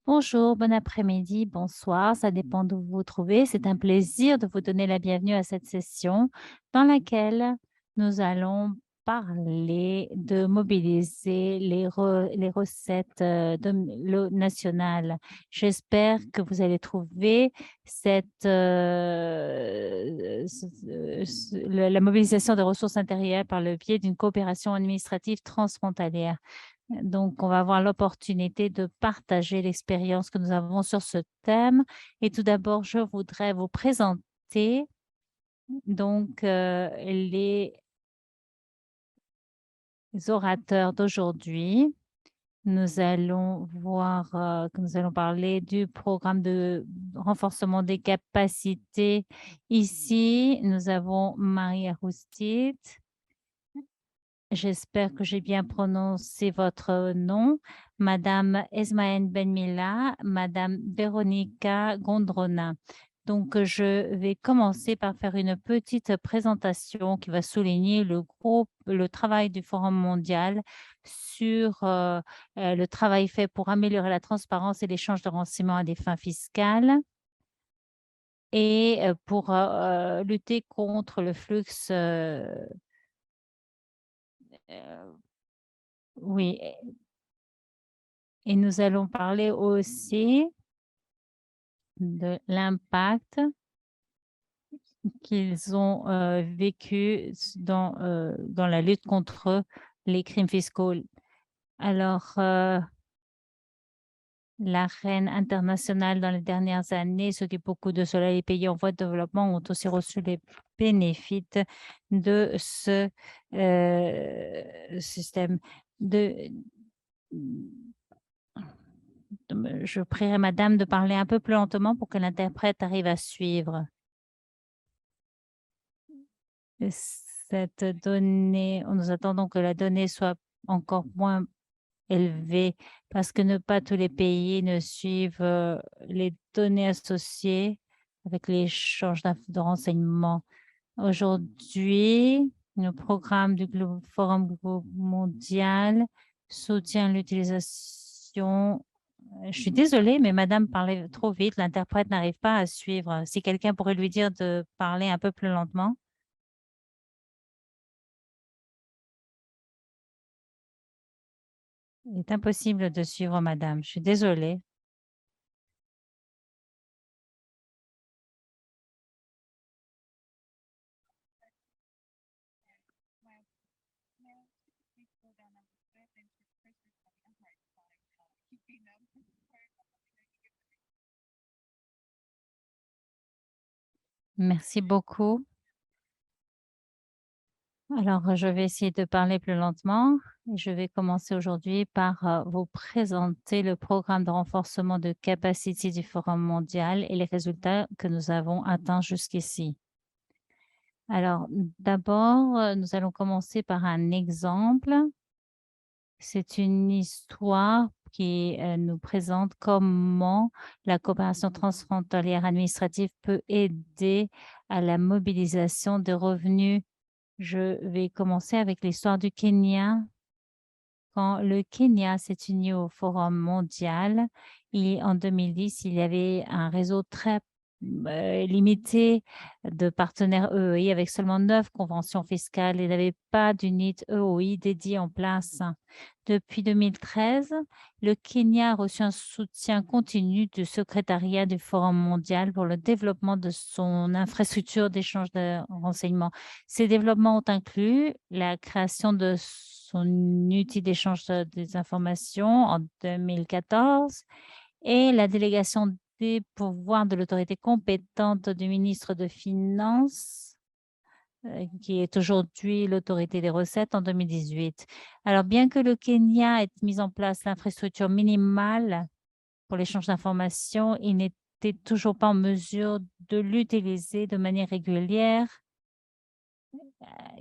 Bonjour, bon après-midi, bonsoir, ça dépend d'où vous vous trouvez. C'est un plaisir de vous donner la bienvenue à cette session dans laquelle nous allons parler de mobiliser les recettes nationales. J'espère que vous allez trouver la mobilisation des ressources intérieures par le biais d'une coopération administrative transfrontalière. Donc, on va avoir l'opportunité de partager l'expérience que nous avons sur ce thème. Et tout d'abord, je voudrais vous présenter les orateurs d'aujourd'hui. Nous allons parler du programme de renforcement des capacités. Ici, nous avons Marie Roustit. J'espère que j'ai bien prononcé votre nom. Madame Esmaën Benmilla, Madame Véronica Gondrona. Donc, je vais commencer par faire une petite présentation qui va souligner le travail du Forum mondial sur le travail fait pour améliorer la transparence et l'échange de renseignements à des fins fiscales et pour lutter contre le flux. Euh, oui, et nous allons parler aussi de l'impact qu'ils ont vécu dans la lutte contre les crimes fiscaux. Alors, l'arène internationale dans les dernières années, ce qui beaucoup de cela, les pays en voie de développement ont aussi reçu les bénéfices de ce système de Je prierai madame de parler un peu plus lentement pour que l'interprète arrive à suivre. Cette donnée, nous attendons que la donnée soit encore moins élevée parce que pas tous les pays ne suivent les données associées avec l'échange de renseignements. Aujourd'hui, le programme du Forum mondial soutient l'utilisation. Je suis désolée, mais madame parlait trop vite, l'interprète n'arrive pas à suivre. Si quelqu'un pourrait lui dire de parler un peu plus lentement. Il est impossible de suivre madame. Je suis désolée. Merci beaucoup. Alors, je vais essayer de parler plus lentement. Je vais commencer aujourd'hui par vous présenter le programme de renforcement de capacité du Forum mondial et les résultats que nous avons atteints jusqu'ici. Alors, d'abord, nous allons commencer par un exemple. C'est une histoire qui nous présente comment la coopération transfrontalière administrative peut aider à la mobilisation de revenus. Je vais commencer avec l'histoire du Kenya. Quand le Kenya s'est uni au Forum mondial, en 2010, il y avait un réseau très limité de partenaires EEI avec seulement 9 conventions fiscales. Il n'avait pas d'unité EOI dédiée en place. Depuis 2013, le Kenya a reçu un soutien continu du secrétariat du Forum mondial pour le développement de son infrastructure d'échange de renseignements. Ces développements ont inclus la création de son outil d'échange des informations en 2014 et la délégation des pouvoirs de l'autorité compétente du ministre de Finances, qui est aujourd'hui l'autorité des recettes en 2018. Alors, bien que le Kenya ait mis en place l'infrastructure minimale pour l'échange d'informations, il n'était toujours pas en mesure de l'utiliser de manière régulière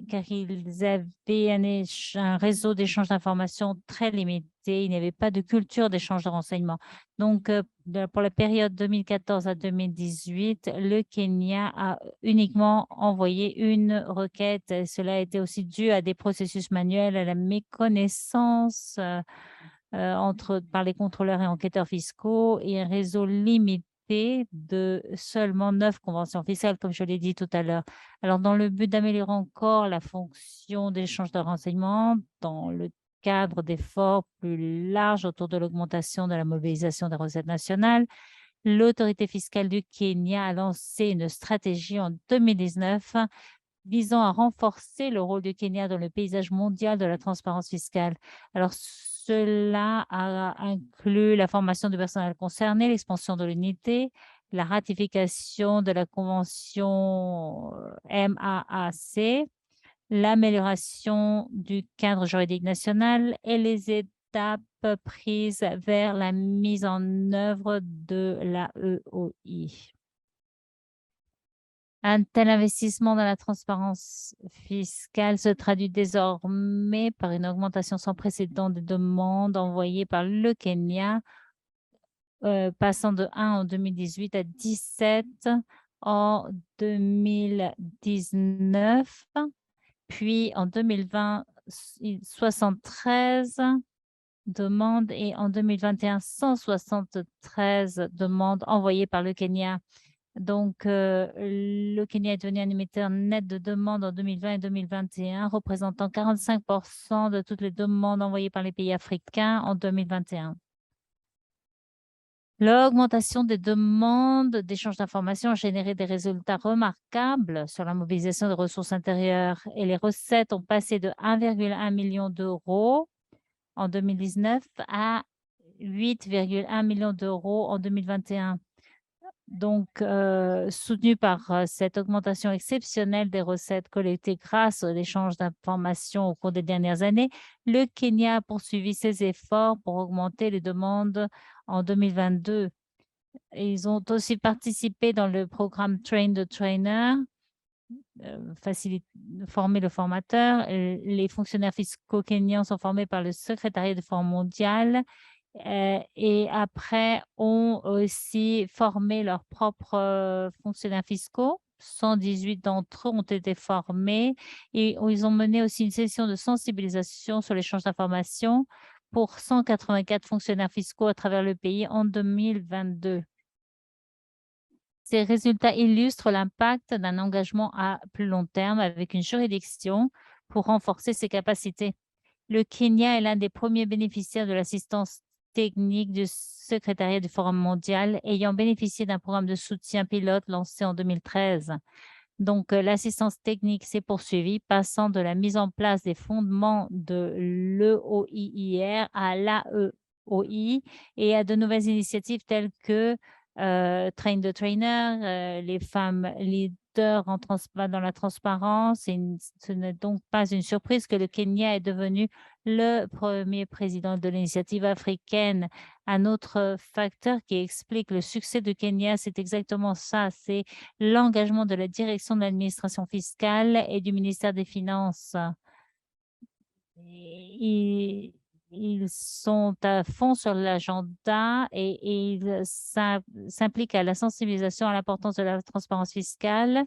car ils avaient un réseau d'échange d'informations très limité. Il n'y avait pas de culture d'échange de renseignements. Donc, pour la période 2014 à 2018, le Kenya a uniquement envoyé une requête. Cela a été aussi dû à des processus manuels, à la méconnaissance par les contrôleurs et enquêteurs fiscaux et un réseau limité de seulement 9 conventions fiscales, comme je l'ai dit tout à l'heure. Alors, dans le but d'améliorer encore la fonction d'échange de renseignements, dans le cadre d'efforts plus larges autour de l'augmentation de la mobilisation des recettes nationales, l'autorité fiscale du Kenya a lancé une stratégie en 2019 visant à renforcer le rôle du Kenya dans le paysage mondial de la transparence fiscale. Alors, cela a inclus la formation du personnel concerné, l'expansion de l'unité, la ratification de la convention MAAC, l'amélioration du cadre juridique national et les étapes prises vers la mise en œuvre de la EOI. Un tel investissement dans la transparence fiscale se traduit désormais par une augmentation sans précédent des demandes envoyées par le Kenya, passant de 1 en 2018 à 17 en 2019, puis en 2020, 73 demandes et en 2021, 173 demandes envoyées par le Kenya. Donc, le Kenya est devenu un émetteur net de demandes en 2020 et 2021, représentant 45% de toutes les demandes envoyées par les pays africains en 2021. L'augmentation des demandes d'échange d'informations a généré des résultats remarquables sur la mobilisation des ressources intérieures et les recettes ont passé de 1,1 million d'euros en 2019 à 8,1 millions d'euros en 2021. Donc, soutenu par cette augmentation exceptionnelle des recettes collectées grâce à l'échange d'informations au cours des dernières années, le Kenya a poursuivi ses efforts pour augmenter les demandes en 2022. Ils ont aussi participé dans le programme Train the Trainer, former le formateur. Les fonctionnaires fiscaux kenyans sont formés par le secrétariat du Fonds mondial et après ont aussi formé leurs propres fonctionnaires fiscaux. 118 d'entre eux ont été formés et ils ont mené aussi une session de sensibilisation sur l'échange d'informations pour 184 fonctionnaires fiscaux à travers le pays en 2022. Ces résultats illustrent l'impact d'un engagement à plus long terme avec une juridiction pour renforcer ses capacités. Le Kenya est l'un des premiers bénéficiaires de l'assistance technique du secrétariat du Forum mondial, ayant bénéficié d'un programme de soutien pilote lancé en 2013. Donc, l'assistance technique s'est poursuivie, passant de la mise en place des fondements de l'EOIIR à l'AEOI et à de nouvelles initiatives telles que Train the Trainer, les femmes leaders dans la transparence. Et ce n'est donc pas une surprise que le Kenya est devenu le premier président de l'initiative africaine. Un autre facteur qui explique le succès du Kenya, c'est exactement ça, c'est l'engagement de la direction de l'administration fiscale et du ministère des Finances. Ils sont à fond sur l'agenda et ils s'impliquent à la sensibilisation à l'importance de la transparence fiscale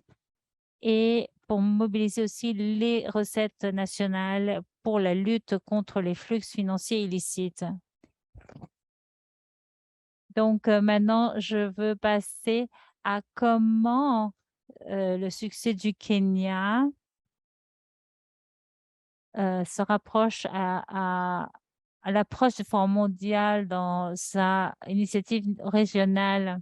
et pour mobiliser aussi les recettes nationales pour la lutte contre les flux financiers illicites. Donc, maintenant, je veux passer à comment le succès du Kenya se rapproche à l'approche du Fonds mondial dans sa initiative régionale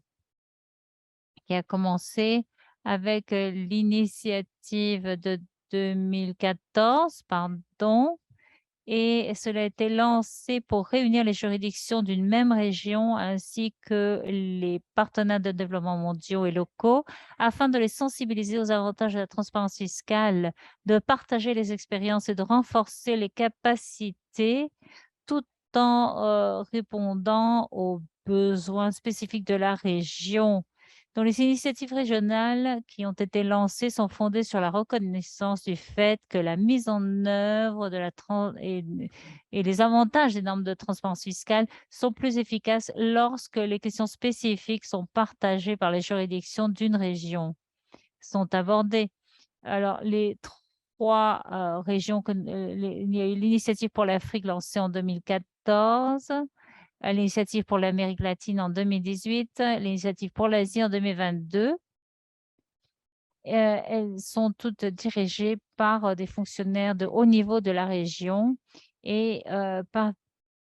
qui a commencé avec l'initiative de 2014, pardon, et cela a été lancé pour réunir les juridictions d'une même région ainsi que les partenaires de développement mondiaux et locaux afin de les sensibiliser aux avantages de la transparence fiscale, de partager les expériences et de renforcer les capacités tout en répondant aux besoins spécifiques de la région. Donc, les initiatives régionales qui ont été lancées sont fondées sur la reconnaissance du fait que la mise en œuvre de et les avantages des normes de transparence fiscale sont plus efficaces lorsque les questions spécifiques sont partagées par les juridictions d'une région, sont abordées. Alors, les 3 régions. Il y a eu l'initiative pour l'Afrique lancée en 2014, l'initiative pour l'Amérique latine en 2018, l'initiative pour l'Asie en 2022. Elles sont toutes dirigées par des fonctionnaires de haut niveau de la région et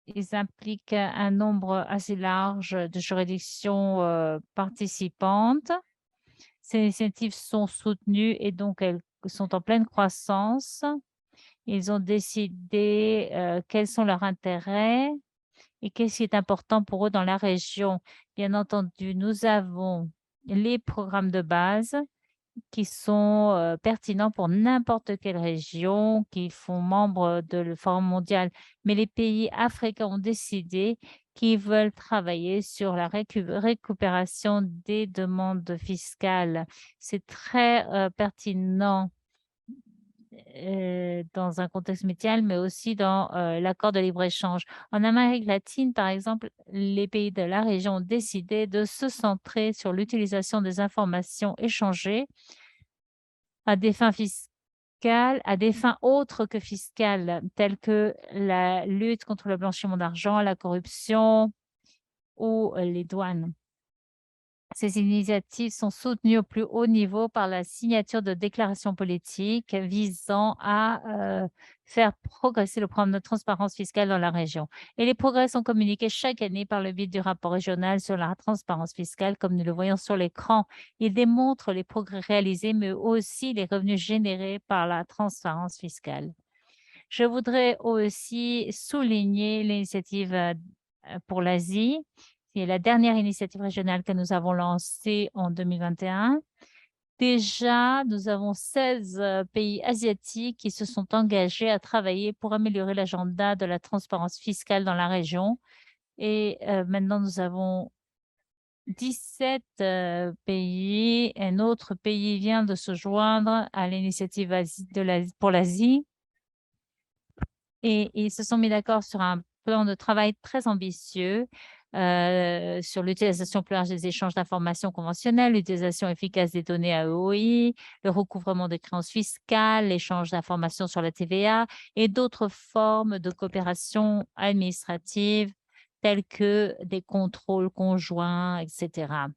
ils impliquent un nombre assez large de juridictions participantes. Ces initiatives sont soutenues et donc elles sont en pleine croissance. Ils ont décidé quels sont leurs intérêts et qu'est-ce qui est important pour eux dans la région. Bien entendu, nous avons les programmes de base qui sont pertinents pour n'importe quelle région, qui font membre de le Forum mondial. Mais les pays africains ont décidé qu'ils veulent travailler sur la récupération des demandes fiscales. C'est très pertinent dans un contexte mondial, mais aussi dans l'accord de libre-échange. En Amérique latine, par exemple, les pays de la région ont décidé de se centrer sur l'utilisation des informations échangées à des fins fiscales, à des fins autres que fiscales, telles que la lutte contre le blanchiment d'argent, la corruption ou les douanes. Ces initiatives sont soutenues au plus haut niveau par la signature de déclarations politiques visant à faire progresser le programme de transparence fiscale dans la région. Et les progrès sont communiqués chaque année par le biais du rapport régional sur la transparence fiscale, comme nous le voyons sur l'écran. Il démontre les progrès réalisés, mais aussi les revenus générés par la transparence fiscale. Je voudrais aussi souligner l'initiative pour l'Asie, qui est la dernière initiative régionale que nous avons lancée en 2021. Déjà, nous avons 16 pays asiatiques qui se sont engagés à travailler pour améliorer l'agenda de la transparence fiscale dans la région. Et maintenant, nous avons 17 pays. Un autre pays vient de se joindre à l'initiative pour l'Asie. Et ils se sont mis d'accord sur un plan de travail très ambitieux sur l'utilisation plus large des échanges d'informations conventionnels, l'utilisation efficace des données AEOI, le recouvrement des créances fiscales, l'échange d'informations sur la TVA et d'autres formes de coopération administrative telles que des contrôles conjoints, etc.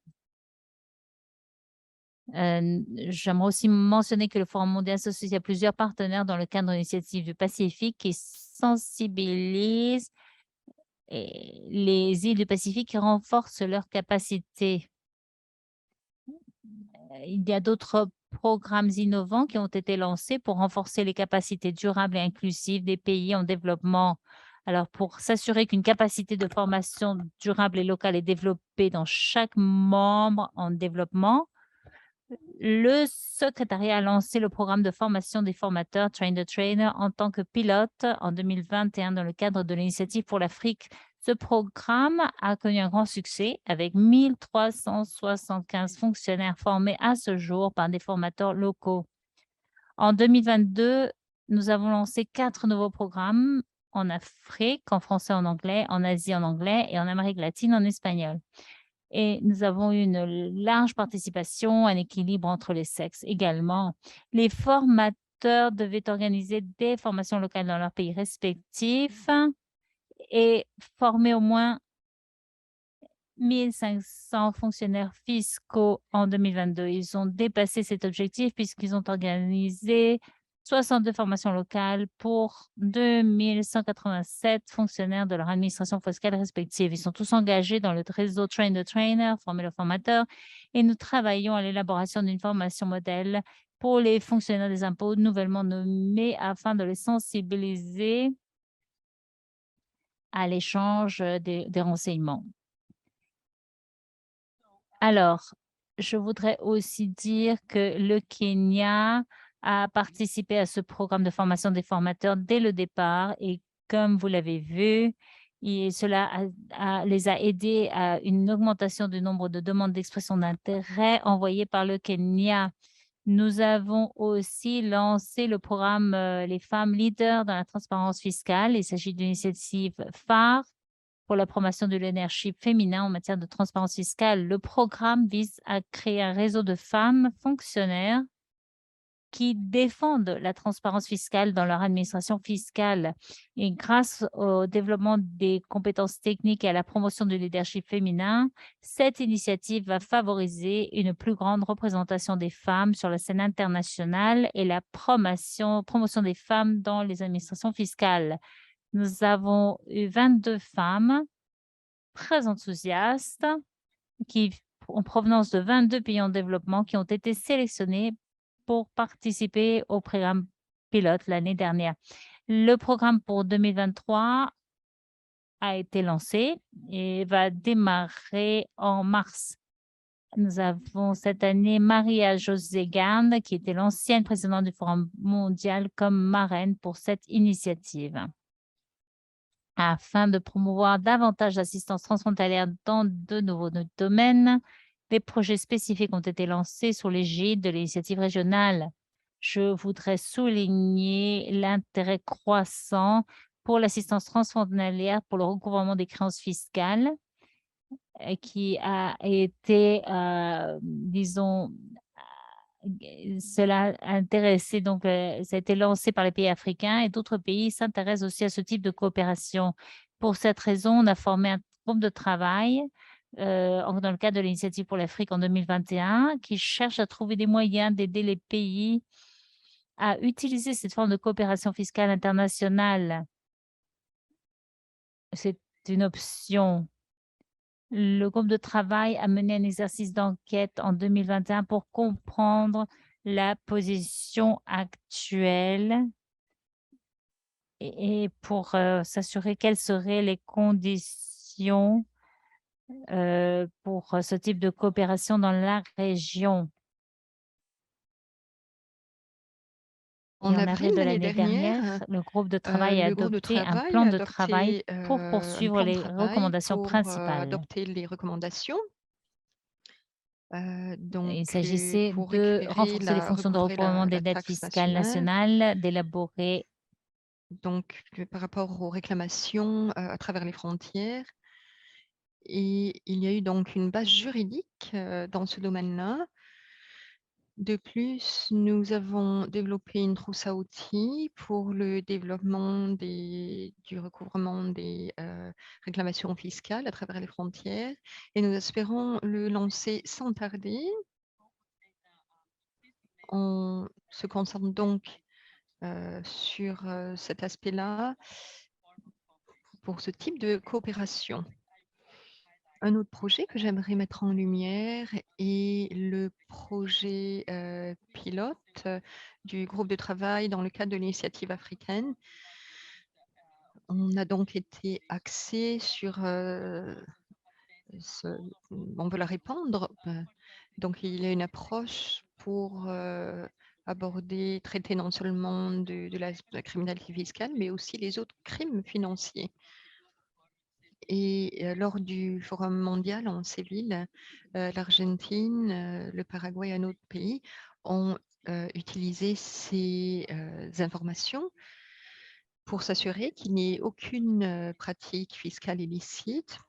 J'aimerais aussi mentionner que le Forum mondial s'associe à plusieurs partenaires dans le cadre de l'initiative du Pacifique qui sensibilisent les îles du Pacifique et renforcent leurs capacités. Il y a d'autres programmes innovants qui ont été lancés pour renforcer les capacités durables et inclusives des pays en développement. Alors, pour s'assurer qu'une capacité de formation durable et locale est développée dans chaque membre en développement, le secrétariat a lancé le programme de formation des formateurs Train the Trainer en tant que pilote en 2021 dans le cadre de l'initiative pour l'Afrique. Ce programme a connu un grand succès avec 1375 fonctionnaires formés à ce jour par des formateurs locaux. En 2022, nous avons lancé 4 nouveaux programmes en Afrique, en français, en anglais, en Asie, en anglais et en Amérique latine, en espagnol. Et nous avons eu une large participation, un équilibre entre les sexes également. Les formateurs devaient organiser des formations locales dans leurs pays respectifs et former au moins 1500 fonctionnaires fiscaux en 2022. Ils ont dépassé cet objectif puisqu'ils ont organisé 62 formations locales pour 2187 fonctionnaires de leur administration fiscale respective. Ils sont tous engagés dans le réseau Train the Trainer, former le formateur, et nous travaillons à l'élaboration d'une formation modèle pour les fonctionnaires des impôts nouvellement nommés afin de les sensibiliser à l'échange des renseignements. Alors, je voudrais aussi dire que le Kenya a participé à ce programme de formation des formateurs dès le départ et comme vous l'avez vu, cela les a aidés à une augmentation du nombre de demandes d'expression d'intérêt envoyées par le Kenya. Nous avons aussi lancé le programme Les femmes leaders dans la transparence fiscale. Il s'agit d'une initiative phare pour la promotion de leadership féminin en matière de transparence fiscale. Le programme vise à créer un réseau de femmes fonctionnaires qui défendent la transparence fiscale dans leur administration fiscale. Et grâce au développement des compétences techniques et à la promotion du leadership féminin, cette initiative va favoriser une plus grande représentation des femmes sur la scène internationale et la promotion des femmes dans les administrations fiscales. Nous avons eu 22 femmes très enthousiastes qui en provenance de 22 pays en développement qui ont été sélectionnés pour participer au programme pilote l'année dernière. Le programme pour 2023 a été lancé et va démarrer en mars. Nous avons cette année Maria José Garde, qui était l'ancienne présidente du Forum mondial, comme marraine pour cette initiative. Afin de promouvoir davantage d'assistance transfrontalière dans de nouveaux domaines, des projets spécifiques ont été lancés sous l'égide de l'initiative régionale. Je voudrais souligner l'intérêt croissant pour l'assistance transfrontalière pour le recouvrement des créances fiscales qui a été, disons, cela a intéressé, donc, ça a été lancé par les pays africains et d'autres pays s'intéressent aussi à ce type de coopération. Pour cette raison, on a formé un groupe de travail dans le cadre de l'initiative pour l'Afrique en 2021 qui cherche à trouver des moyens d'aider les pays à utiliser cette forme de coopération fiscale internationale. C'est une option. Le groupe de travail a mené un exercice d'enquête en 2021 pour comprendre la position actuelle et pour s'assurer quelles seraient les conditions pour ce type de coopération dans la région. Et En en avril avril de l'année l'année dernière, dernière, le groupe de travail a le groupe de adopté un travail plan a de travail adopté pour un poursuivre plan de les travail recommandations pour principales. adopter les recommandations. Il Donc, s'agissait pour de renforcer les fonctions de recouvrer recouvrement des la dettes taxe fiscales nationale. nationales, d'élaborer Donc, par rapport aux réclamations à travers les frontières. Et il y a eu donc une base juridique dans ce domaine-là. De plus, nous avons développé une trousse à outils pour le développement du recouvrement des réclamations fiscales à travers les frontières et nous espérons le lancer sans tarder. On se concentre donc sur cet aspect-là pour ce type de coopération. Un autre projet que j'aimerais mettre en lumière est le projet pilote du groupe de travail dans le cadre de l'initiative africaine. On a donc été axé sur on veut la répandre. Donc il y a une approche pour aborder, traiter non seulement de la criminalité fiscale, mais aussi les autres crimes financiers. Et lors du Forum mondial en Séville, l'Argentine, le Paraguay et un autre pays ont utilisé ces informations pour s'assurer qu'il n'y ait aucune pratique fiscale illicite.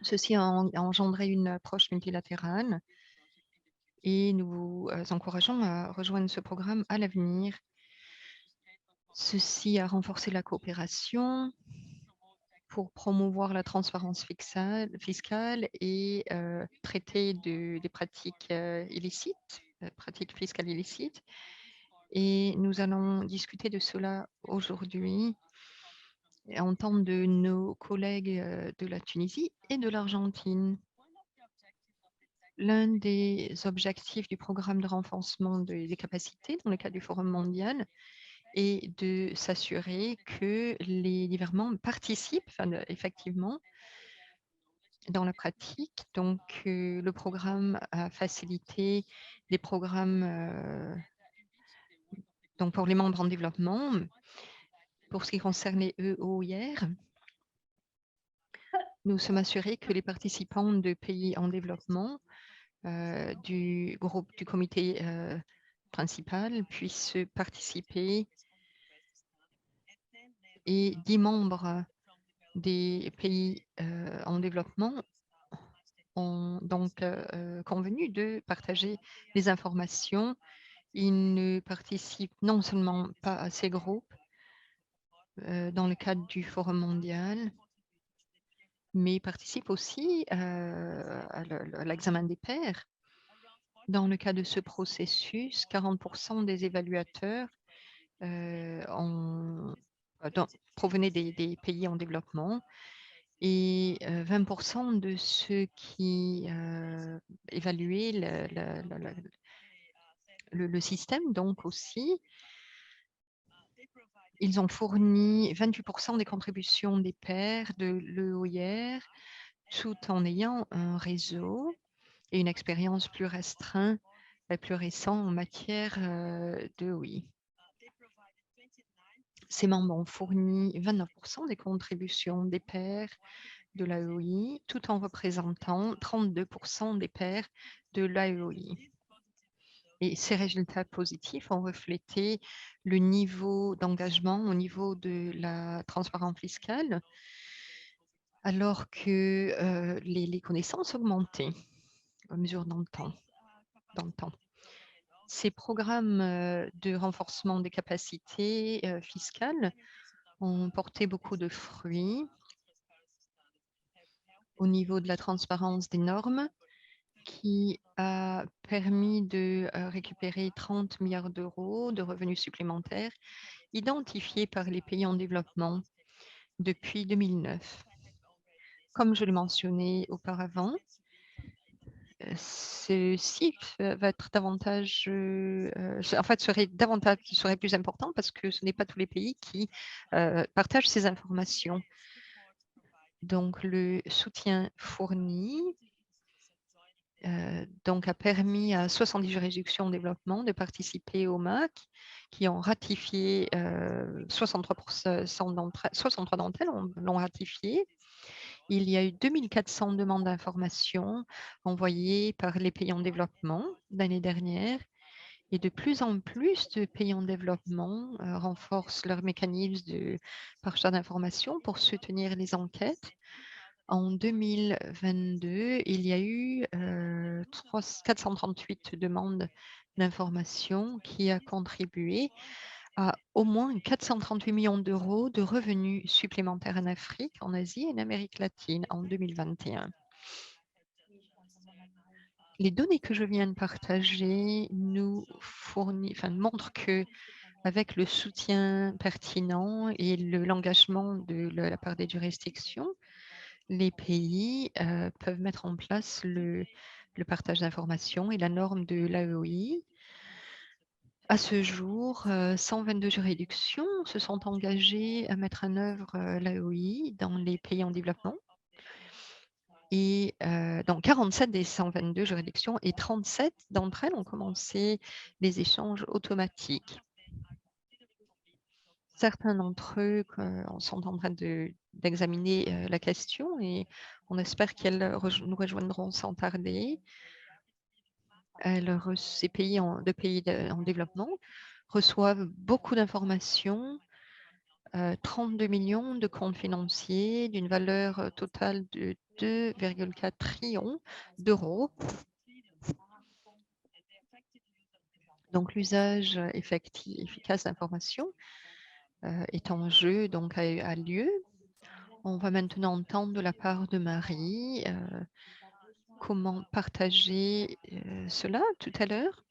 Ceci a engendré une approche multilatérale et nous vous encourageons à rejoindre ce programme à l'avenir. Ceci a renforcé la coopération pour promouvoir la transparence fiscale et traiter des pratiques illicites, pratiques fiscales illicites. Et nous allons discuter de cela aujourd'hui en tant de nos collègues de la Tunisie et de l'Argentine. L'un des objectifs du programme de renforcement des capacités dans le cadre du Forum mondial et de s'assurer que les divers membres participent effectivement dans la pratique. Donc, le programme a facilité les programmes donc pour les membres en développement. Pour ce qui concerne les EOIR, nous sommes assurés que les participants de pays en développement du comité principal puissent participer et 10 membres des pays en développement ont donc convenu de partager les informations Ils ne participent non seulement pas à ces groupes dans le cadre du Forum mondial, mais participent aussi à l'examen des pairs. Dans le cas de ce processus, 40% des évaluateurs provenaient des pays en développement et 20% de ceux qui évaluaient le système, donc aussi, ils ont fourni 28% des contributions des pairs de l'EOIR, tout en ayant un réseau et une expérience plus restreinte et plus récente en matière de oui. Ces membres ont fourni 29% des contributions des pairs de l'AEOI, tout en représentant 32% des pairs de l'AEOI. Et ces résultats positifs ont reflété le niveau d'engagement au niveau de la transparence fiscale, alors que les connaissances augmentaient à mesure dans le temps. Ces programmes de renforcement des capacités fiscales ont porté beaucoup de fruits au niveau de la transparence des normes, qui a permis de récupérer 30 milliards d'euros de revenus supplémentaires identifiés par les pays en développement depuis 2009. Comme je le mentionnais auparavant, ceci va être davantage, en fait, serait plus important parce que ce n'est pas tous les pays qui partagent ces informations. Donc, le soutien fourni donc a permis à 70 juridictions en développement de participer au MAC, qui ont ratifié 63 d'entre elles l'ont ratifié. Il y a eu 2400 demandes d'information envoyées par les pays en développement l'année dernière. Et de plus en plus de pays en développement renforcent leurs mécanismes de partage d'informations pour soutenir les enquêtes. En 2022, il y a eu 438 demandes d'information qui a contribué à au moins 438 millions d'euros de revenus supplémentaires en Afrique, en Asie et en Amérique latine en 2021. Les données que je viens de partager montrent que avec le soutien pertinent et l'engagement de la part des juridictions, les pays peuvent mettre en place le partage d'informations et la norme de l'AEOI. À ce jour, 122 juridictions se sont engagées à mettre en œuvre l'AEOI dans les pays en développement. Et dans 47 des 122 juridictions et 37 d'entre elles ont commencé les échanges automatiques. Certains d'entre eux sont en train d'examiner la question et on espère qu'elles nous rejoindront sans tarder. Ces pays en développement reçoivent beaucoup d'informations, 32 millions de comptes financiers d'une valeur totale de 2,4 trillions d'euros. Donc, l'usage efficace d'informations est en jeu, donc a lieu. On va maintenant entendre de la part de Marie comment partager cela tout à l'heure.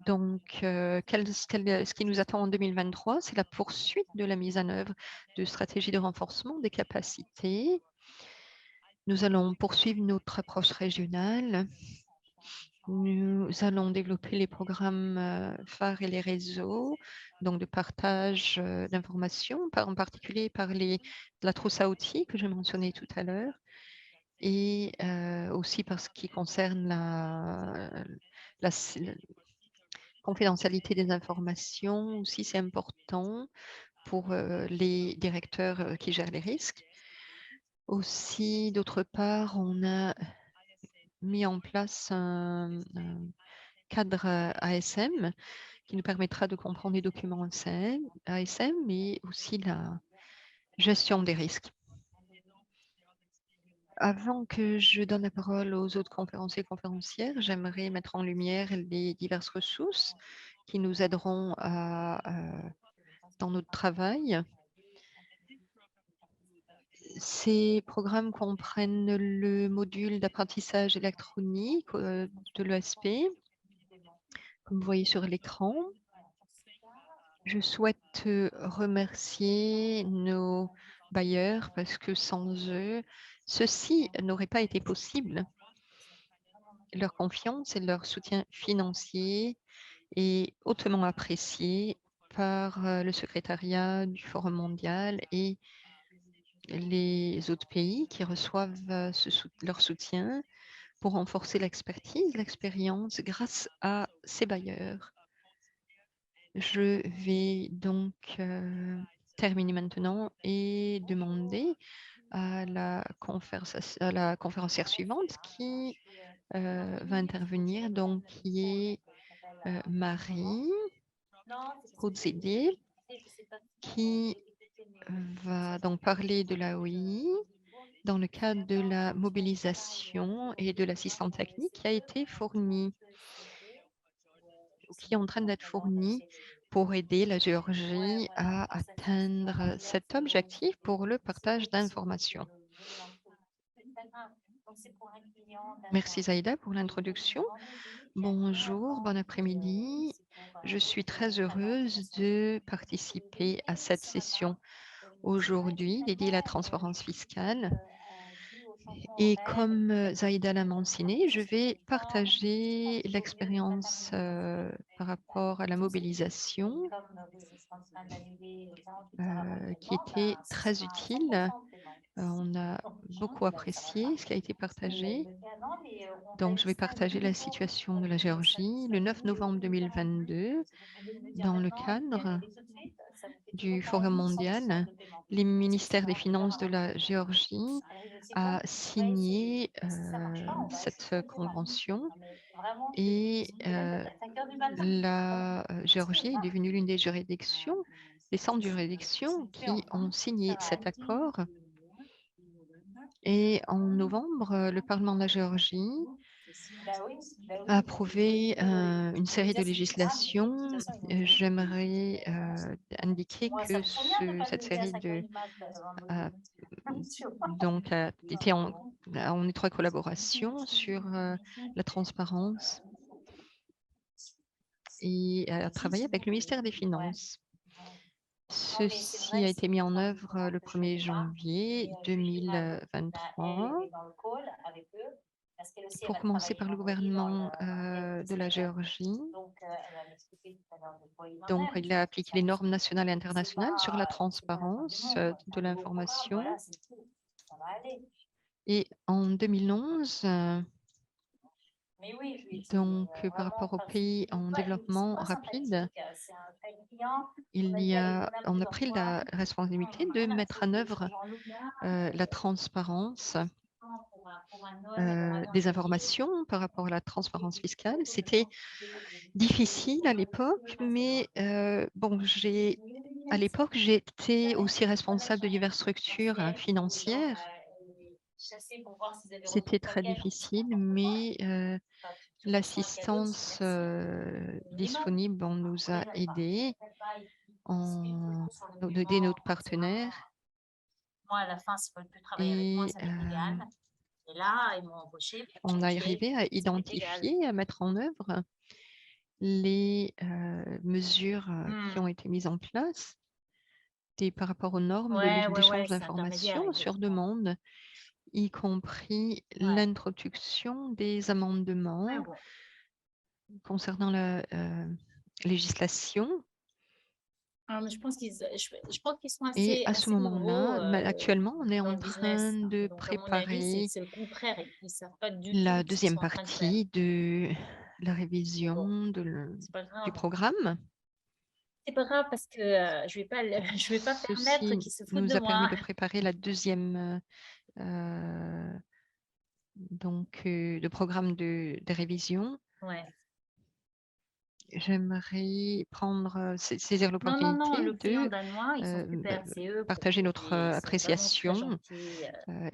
Donc, ce qui nous attend en 2023, c'est la poursuite de la mise en œuvre de stratégies de renforcement des capacités. Nous allons poursuivre notre approche régionale. Nous allons développer les programmes phares et les réseaux, donc de partage d'informations, en particulier par la trousse à outils que je mentionnais tout à l'heure, et aussi par ce qui concerne la confidentialité des informations. Aussi, c'est important pour les directeurs qui gèrent les risques. Aussi, d'autre part, on a mis en place un cadre ASM qui nous permettra de comprendre les documents ASM, mais aussi la gestion des risques. Avant que je donne la parole aux autres conférenciers et conférencières, j'aimerais mettre en lumière les diverses ressources qui nous aideront dans notre travail. Ces programmes comprennent le module d'apprentissage électronique de l'ESP, comme vous voyez sur l'écran. Je souhaite remercier nos bailleurs parce que sans eux, ceci n'aurait pas été possible. Leur confiance et leur soutien financier est hautement apprécié par le secrétariat du Forum mondial et les autres pays qui reçoivent leur soutien pour renforcer l'expertise, l'expérience grâce à ces bailleurs. Je vais donc terminer maintenant et demander à la conférencière suivante qui va intervenir, donc qui est Marie Roudzédé, qui va donc parler de l'AOI dans le cadre de la mobilisation et de l'assistance technique qui a été fournie, qui est en train d'être fournie pour aider la Géorgie à atteindre cet objectif pour le partage d'informations. Merci Zaïda pour l'introduction. Bonjour, bon après-midi. Je suis très heureuse de participer à cette session aujourd'hui dédiée à la transparence fiscale. Et comme Zaïda l'a mentionné, je vais partager l'expérience par rapport à la mobilisation qui était très utile. On a beaucoup apprécié ce qui a été partagé. Donc, je vais partager la situation de la Géorgie le 9 novembre 2022 dans le cadre du Forum mondial. Les ministères des Finances de la Géorgie a signé cette convention et la Géorgie est devenue l'une des juridictions, des 100 juridictions qui ont signé cet accord. Et en novembre, le Parlement de la Géorgie a approuvé une série de législations. J'aimerais indiquer que cette série donc, a été en étroite collaboration sur la transparence et a travaillé avec le ministère des Finances. Ceci a été mis en œuvre le 1er janvier 2023. Pour commencer par le gouvernement de la Géorgie. Donc, il a appliqué les normes nationales et internationales sur la transparence de l'information. Et en 2011, donc par rapport aux pays en développement rapide, on a pris la responsabilité de mettre en œuvre la transparence des informations par rapport à la transparence fiscale. C'était difficile à l'époque, mais bon, à l'époque, j'étais aussi responsable de diverses structures financières. C'était très difficile, mais l'assistance disponible, on nous a aidés, aider notre partenaire. Moi, à la fin, s'ils ne veulent plus travailler avec moi, Et ça m'est égal. Et là, ils m'ont embauché. on a arrivé à identifier, à mettre en œuvre les mesures qui ont été mises en place et par rapport aux normes d'échange d'informations sur demande, y compris l'introduction des amendements concernant la législation. Je pense qu'ils sont Et assez, à ce assez moment-là, nouveaux actuellement, on est dans en le business. train de Donc, à mon avis, préparer c'est le contraire. Ils ne savent pas du la tout ce qu'ils deuxième sont en train de faire. partie de la révision C'est pas du grave. programme. C'est pas grave parce que je vais pas permettre Ceci qu'ils se foutent nous de a permis moi. de préparer la deuxième de programme de révision. Ouais. j'aimerais saisir Non, non, non, l'opportunité le client de danois, ils sont super. C'est eux partager notre ils sont vraiment très appréciation gentils,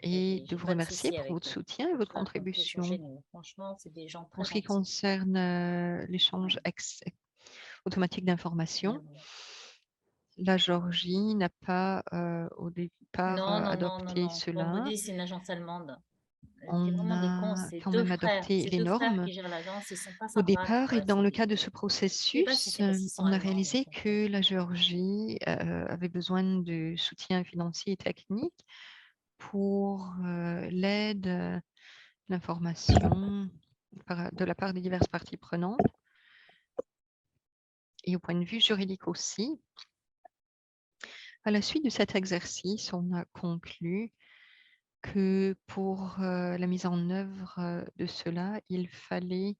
et et de j'ai vous pas de remercier souci pour avec votre eux. soutien et Je votre leur raconte qu'ils sont contribution. géniaux. Franchement, c'est des gens Pour très ce qui gentils. concerne l'échange Ouais, automatique d'informations, ouais. la Géorgie n'a pas au départ Non, non, non, non, adopté non. cela. Bambodil, c'est une agence allemande. C'est On vraiment des cons, a c'est quand 2 même frères. adopté C'est les 2 frères normes qui gèrent l'agence, ils sont pas au sympas, tu départ et vois? dans le C'est cadre de ce je sais pas si processus, c'est parce qu'ils sont on a allemands, mais réalisé en fait. que la Géorgie avait besoin de soutien financier et technique pour l'aide, l'information de la part des diverses parties prenantes et au point de vue juridique aussi. À la suite de cet exercice, on a conclu que pour la mise en œuvre de cela, il fallait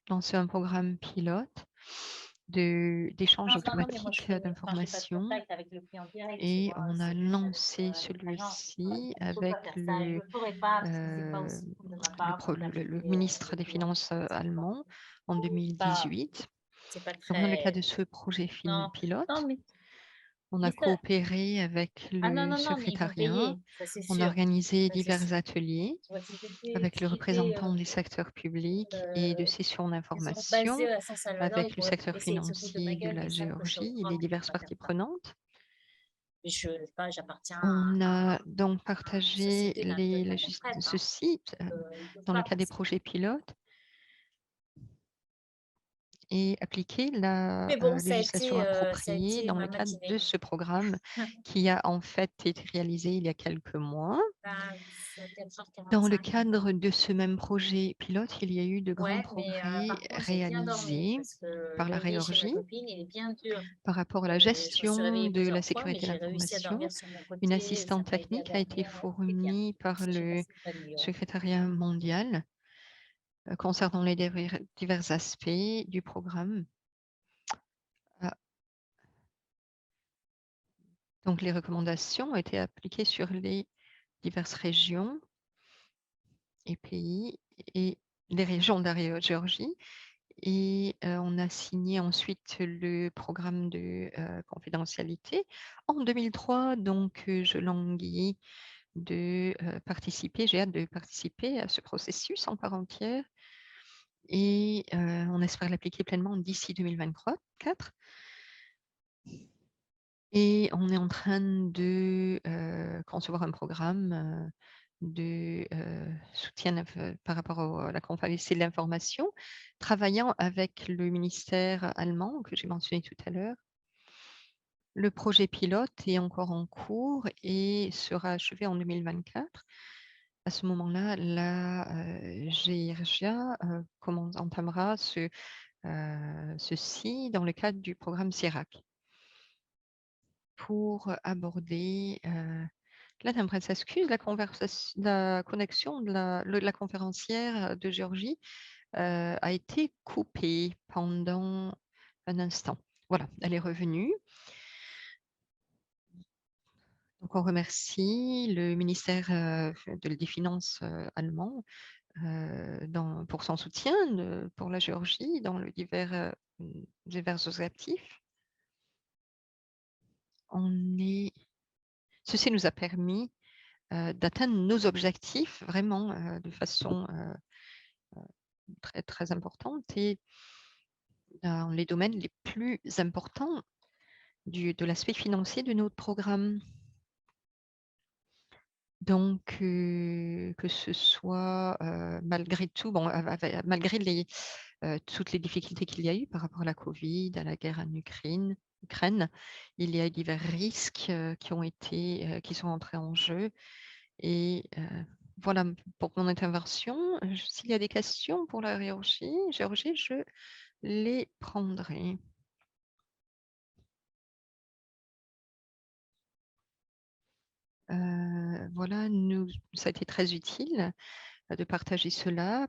lancer un programme pilote d'échange Non, ça, non, mais moi, je automatique connais enfin, j'ai pas de d'informations contact avec le client direct, tu et vois? on a C'est plus avec, lancé l'agence. celui-ci Je peux avec pas faire ça et je le ferai pas parce que c'est pas aussi cool de ma part de le t'appeler, ministre le des client. Finances C'est pas allemand en pas 2018. c'est pas Donc, dans le cadre très de ce projet non, non, pilote, mais on a dis ça. coopéré avec Ah non, le non, non, mais ils vont secrétariat. payer, ça c'est On a sûr. organisé Ça c'est divers sûr. ateliers Tu vois, avec si le j'étais, représentant des secteurs publics et de sessions ils sont basés d'information à San Salvador, ils avec le pourraient secteur essayer de se foutre de ma financier de gueule, mais la ils savent que je suis au Géorgie et les pouvoir, je peux diverses pas faire parties ça. prenantes. Mais je sais pas, j'appartiens On a donc à une partagé société de la retraite, hein, ceci ils peuvent dans le pas cadre faire des ça. projets pilotes et appliquer la Mais bon, législation ça a appropriée été dans le ma cadre de matinée. ce programme qui a en fait été réalisé il y a quelques mois. C'est Dans le 4h45. cadre de ce même projet pilote, il y a eu de grands Ouais, mais progrès par contre, j'ai bien dormi réalisés parce que par la le lit chez ma Géorgie copine, il est bien dur. par rapport à la Je me suis gestion réveillée de la plusieurs fois, mais sécurité de j'ai réussi à l'information. dormir sur mon Une côté. Ça assistante m'a aidé à technique a été dormir. C'est bien. fournie par J'ai le passé une bonne nuit, ouais. secrétariat mondial concernant les divers aspects du programme. Ah, donc, les recommandations ont été appliquées sur les diverses régions et pays et les régions de la Géorgie. Et on a signé ensuite le programme de confidentialité en 2003. Donc, je languis de participer, j'ai hâte de participer à ce processus en part entière et on espère l'appliquer pleinement d'ici 2024. Et on est en train de concevoir un programme de soutien par rapport à la confidentialité de l'information, travaillant avec le ministère allemand que j'ai mentionné tout à l'heure. Le projet pilote est encore en cours et sera achevé en 2024. À ce moment-là, la GIRGIA entamera ceci dans le cadre du programme CIRAC pour aborder là, tu s'excuse, la connexion de la conférencière de Géorgie a été coupée pendant un instant. Voilà, elle est revenue. Donc, on remercie le ministère des Finances allemand pour son soutien pour la Géorgie dans le divers objectifs. Ceci nous a permis d'atteindre nos objectifs vraiment de façon très, très importante et dans les domaines les plus importants de l'aspect financier de notre programme. Donc, que ce soit malgré tout, bon, malgré toutes les difficultés qu'il y a eu par rapport à la Covid, à la guerre en Ukraine, il y a eu divers risques qui sont entrés en jeu. Et voilà pour mon intervention. S'il y a des questions pour la Géorgie, je les prendrai. Voilà, ça a été très utile de partager cela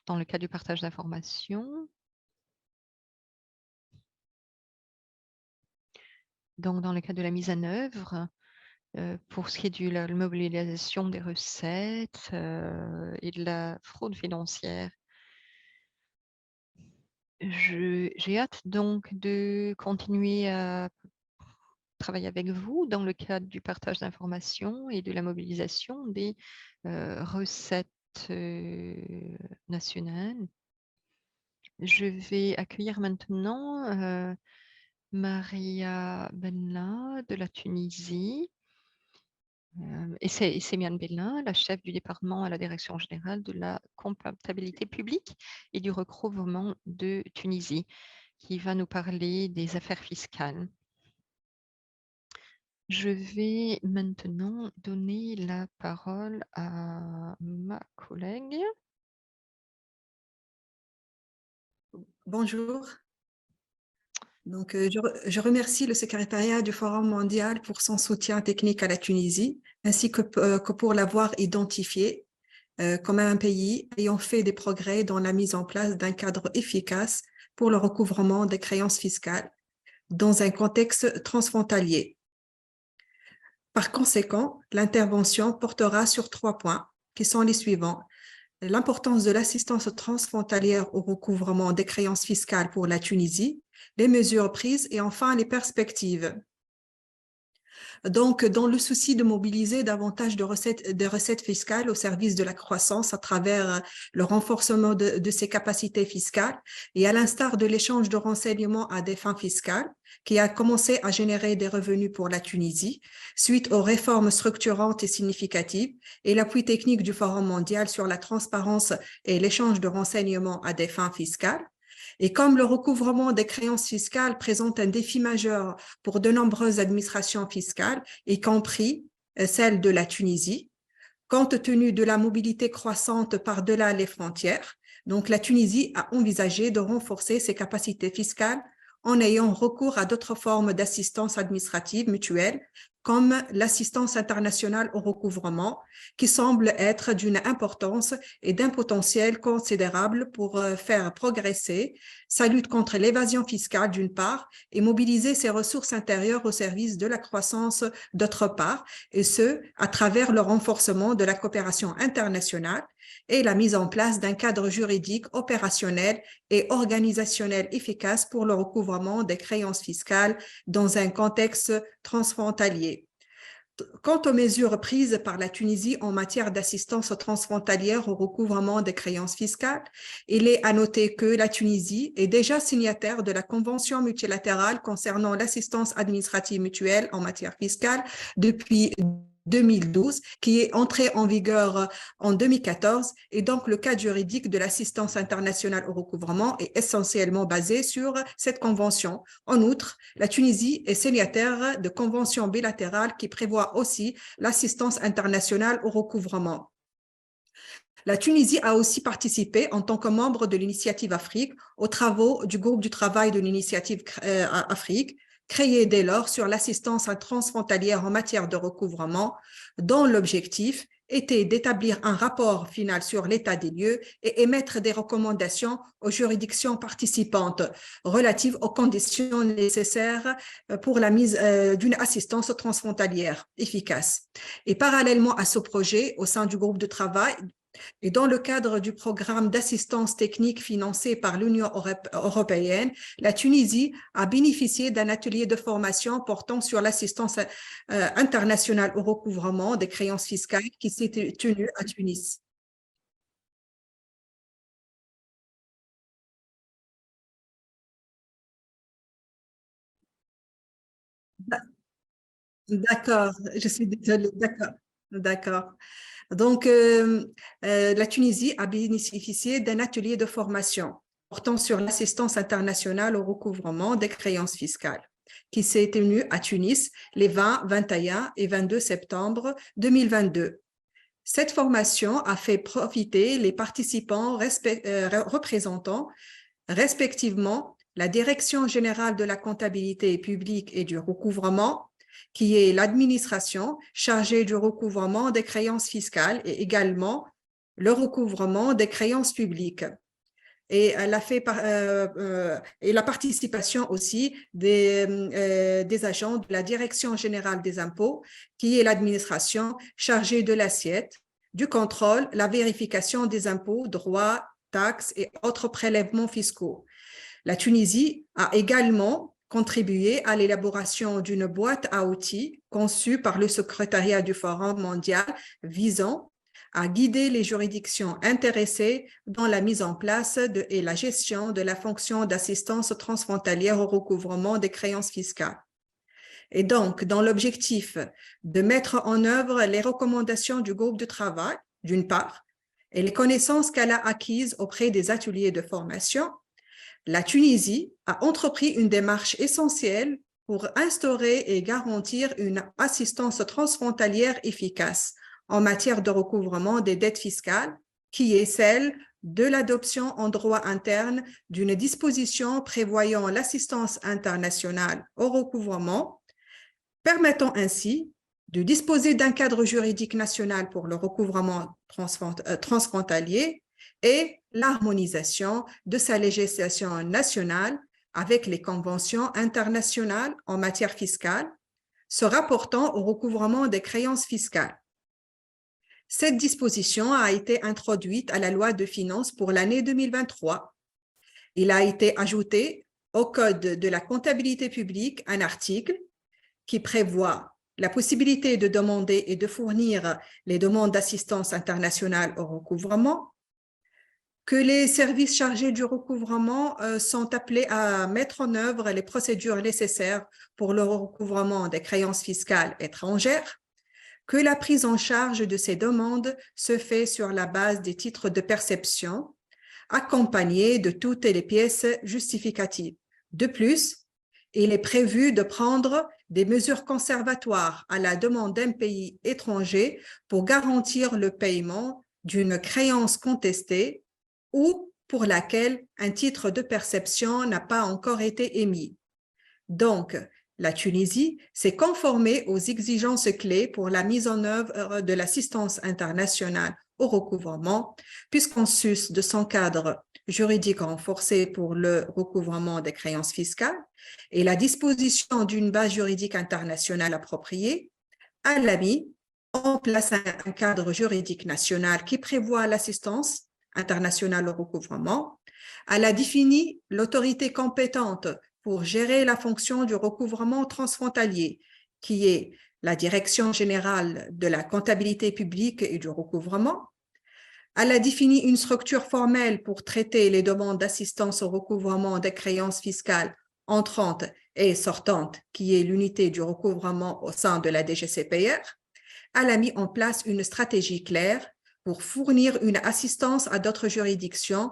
dans le cas du partage d'informations. Donc, dans le cas de la mise en œuvre, pour ce qui est de la mobilisation des recettes et de la fraude financière. J'ai hâte donc de continuer à travailler avec vous dans le cadre du partage d'informations et de la mobilisation des recettes nationales. Je vais accueillir maintenant Maria Benna de la Tunisie et Sémiane Bellin, la chef du département à la direction générale de la comptabilité publique et du recouvrement de Tunisie, qui va nous parler des affaires fiscales. Je vais maintenant donner la parole à ma collègue. Bonjour. Donc, je remercie le secrétariat du Forum mondial pour son soutien technique à la Tunisie, ainsi que pour l'avoir identifié comme un pays ayant fait des progrès dans la mise en place d'un cadre efficace pour le recouvrement des créances fiscales dans un contexte transfrontalier. Par conséquent, l'intervention portera sur 3 points qui sont les suivants. L'importance de l'assistance transfrontalière au recouvrement des créances fiscales pour la Tunisie, les mesures prises et enfin les perspectives. Donc, dans le souci de mobiliser davantage de recettes fiscales au service de la croissance à travers le renforcement de ses capacités fiscales et à l'instar de l'échange de renseignements à des fins fiscales qui a commencé à générer des revenus pour la Tunisie suite aux réformes structurantes et significatives et l'appui technique du Forum mondial sur la transparence et l'échange de renseignements à des fins fiscales. Et comme le recouvrement des créances fiscales présente un défi majeur pour de nombreuses administrations fiscales, y compris celle de la Tunisie, compte tenu de la mobilité croissante par-delà les frontières, donc la Tunisie a envisagé de renforcer ses capacités fiscales en ayant recours à d'autres formes d'assistance administrative mutuelle, comme l'assistance internationale au recouvrement, qui semble être d'une importance et d'un potentiel considérable pour faire progresser sa lutte contre l'évasion fiscale d'une part et mobiliser ses ressources intérieures au service de la croissance d'autre part, et ce, à travers le renforcement de la coopération internationale et la mise en place d'un cadre juridique opérationnel et organisationnel efficace pour le recouvrement des créances fiscales dans un contexte transfrontalier. Quant aux mesures prises par la Tunisie en matière d'assistance transfrontalière au recouvrement des créances fiscales, il est à noter que la Tunisie est déjà signataire de la Convention multilatérale concernant l'assistance administrative mutuelle en matière fiscale depuis 2012, qui est entrée en vigueur en 2014, et donc le cadre juridique de l'assistance internationale au recouvrement est essentiellement basé sur cette convention. En outre, la Tunisie est signataire de conventions bilatérales qui prévoient aussi l'assistance internationale au recouvrement. La Tunisie a aussi participé en tant que membre de l'Initiative Afrique aux travaux du groupe du travail de l'Initiative Afrique, créé dès lors sur l'assistance transfrontalière en matière de recouvrement, dont l'objectif était d'établir un rapport final sur l'état des lieux et émettre des recommandations aux juridictions participantes relatives aux conditions nécessaires pour la mise d'une assistance transfrontalière efficace. Et parallèlement à ce projet, au sein du groupe de travail, et dans le cadre du programme d'assistance technique financé par l'Union européenne, la Tunisie a bénéficié d'un atelier de formation portant sur l'assistance internationale au recouvrement des créances fiscales qui s'est tenu à Tunis. D'accord, je suis désolée, d'accord. Donc, la Tunisie a bénéficié d'un atelier de formation portant sur l'assistance internationale au recouvrement des créances fiscales qui s'est tenu à Tunis les 20, 21 et 22 septembre 2022. Cette formation a fait profiter les participants représentant respectivement la Direction générale de la comptabilité publique et du recouvrement, qui est l'administration chargée du recouvrement des créances fiscales et également le recouvrement des créances publiques. Et elle a fait et la participation aussi des agents de la Direction générale des impôts, qui est l'administration chargée de l'assiette, du contrôle, la vérification des impôts, droits, taxes et autres prélèvements fiscaux. La Tunisie a également contribué à l'élaboration d'une boîte à outils conçue par le secrétariat du Forum mondial visant à guider les juridictions intéressées dans la mise en place et la gestion de la fonction d'assistance transfrontalière au recouvrement des créances fiscales. Et donc, dans l'objectif de mettre en œuvre les recommandations du groupe de travail, d'une part, et les connaissances qu'elle a acquises auprès des ateliers de formation, la Tunisie a entrepris une démarche essentielle pour instaurer et garantir une assistance transfrontalière efficace en matière de recouvrement des dettes fiscales, qui est celle de l'adoption en droit interne d'une disposition prévoyant l'assistance internationale au recouvrement, permettant ainsi de disposer d'un cadre juridique national pour le recouvrement transfrontalier et l'harmonisation de sa législation nationale avec les conventions internationales en matière fiscale, se rapportant au recouvrement des créances fiscales. Cette disposition a été introduite à la loi de finances pour l'année 2023. Il a été ajouté au Code de la comptabilité publique un article qui prévoit la possibilité de demander et de fournir les demandes d'assistance internationale au recouvrement, que les services chargés du recouvrement sont appelés à mettre en œuvre les procédures nécessaires pour le recouvrement des créances fiscales étrangères, que la prise en charge de ces demandes se fait sur la base des titres de perception, accompagnés de toutes les pièces justificatives. De plus, il est prévu de prendre des mesures conservatoires à la demande d'un pays étranger pour garantir le paiement d'une créance contestée ou pour laquelle un titre de perception n'a pas encore été émis. Donc, la Tunisie s'est conformée aux exigences clés pour la mise en œuvre de l'assistance internationale au recouvrement, puisqu'en sus de son cadre juridique renforcé pour le recouvrement des créances fiscales et la disposition d'une base juridique internationale appropriée, elle a mis en place un cadre juridique national qui prévoit l'assistance internationale au recouvrement. Elle a défini l'autorité compétente pour gérer la fonction du recouvrement transfrontalier, qui est la Direction générale de la comptabilité publique et du recouvrement. Elle a défini une structure formelle pour traiter les demandes d'assistance au recouvrement des créances fiscales entrantes et sortantes, qui est l'unité du recouvrement au sein de la DGCPR. Elle a mis en place une stratégie claire pour fournir une assistance à d'autres juridictions,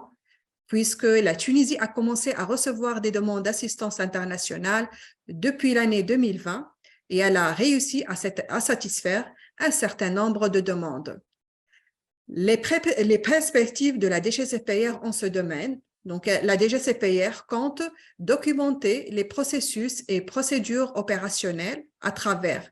puisque la Tunisie a commencé à recevoir des demandes d'assistance internationale depuis l'année 2020 et elle a réussi à satisfaire un certain nombre de demandes. Les perspectives de la DGCPR en ce domaine, donc la DGCPR compte documenter les processus et procédures opérationnelles à travers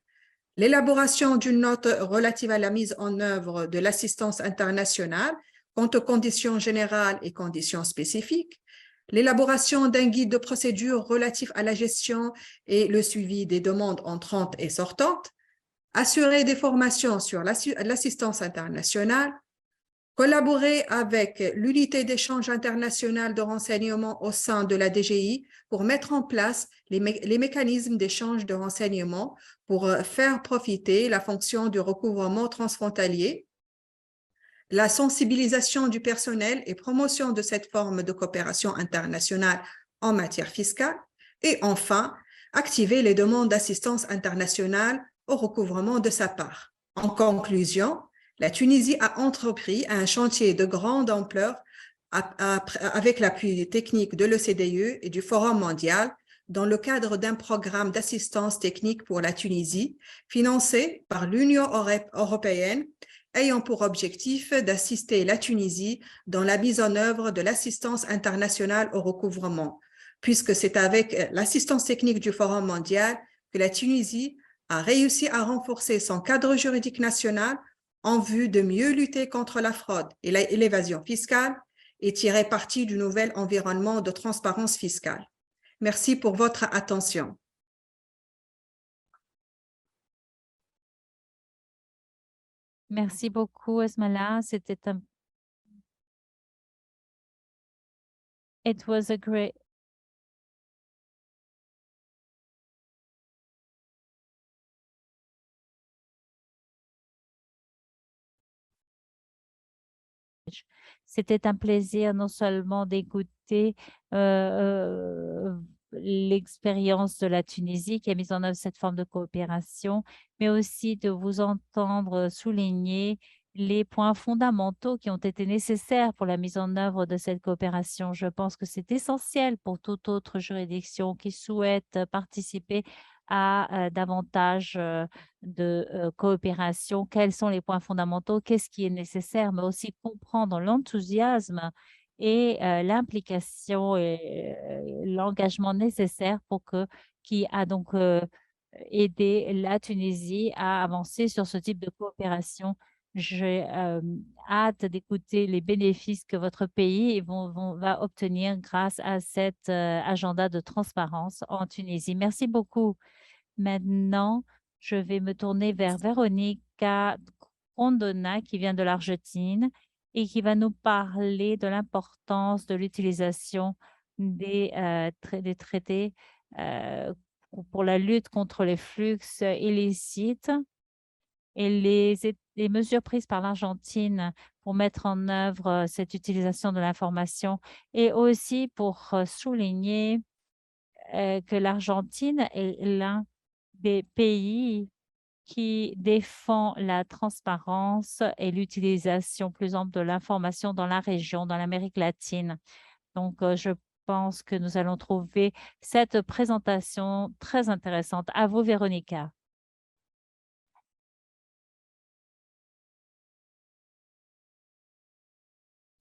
l'élaboration d'une note relative à la mise en œuvre de l'assistance internationale quant aux conditions générales et conditions spécifiques, l'élaboration d'un guide de procédure relatif à la gestion et le suivi des demandes entrantes et sortantes, assurer des formations sur l'assistance internationale, collaborer avec l'unité d'échange international de renseignement au sein de la DGI pour mettre en place les mécanismes d'échange de renseignements pour faire profiter la fonction du recouvrement transfrontalier, la sensibilisation du personnel et promotion de cette forme de coopération internationale en matière fiscale, et enfin, activer les demandes d'assistance internationale au recouvrement de sa part. En conclusion, la Tunisie a entrepris un chantier de grande ampleur avec l'appui technique de l'OCDE et du Forum mondial dans le cadre d'un programme d'assistance technique pour la Tunisie financé par l'Union européenne ayant pour objectif d'assister la Tunisie dans la mise en œuvre de l'assistance internationale au recouvrement, puisque c'est avec l'assistance technique du Forum mondial que la Tunisie a réussi à renforcer son cadre juridique national en vue de mieux lutter contre la fraude et l'évasion fiscale et tirer parti du nouvel environnement de transparence fiscale. Merci pour votre attention. Merci beaucoup, Esmala. It was a great C'était un plaisir non seulement d'écouter l'expérience de la Tunisie qui a mis en œuvre cette forme de coopération, mais aussi de vous entendre souligner les points fondamentaux qui ont été nécessaires pour la mise en œuvre de cette coopération. Je pense que c'est essentiel pour toute autre juridiction qui souhaite participer à davantage de coopération. Quels sont les points fondamentaux? Qu'est-ce qui est nécessaire? Mais aussi comprendre l'enthousiasme et l'implication et l'engagement nécessaire pour qui a donc aidé la Tunisie à avancer sur ce type de coopération. J'ai hâte d'écouter les bénéfices que votre pays va obtenir grâce à cet agenda de transparence en Tunisie. Merci beaucoup. Maintenant, je vais me tourner vers Véronica Grondona qui vient de l'Argentine et qui va nous parler de l'importance de l'utilisation des traités pour la lutte contre les flux illicites et les mesures prises par l'Argentine pour mettre en œuvre cette utilisation de l'information et aussi pour souligner que l'Argentine est l'un des pays qui défend la transparence et l'utilisation plus ample de l'information dans la région, dans l'Amérique latine. Donc, je pense que nous allons trouver cette présentation très intéressante. À vous, Véronica.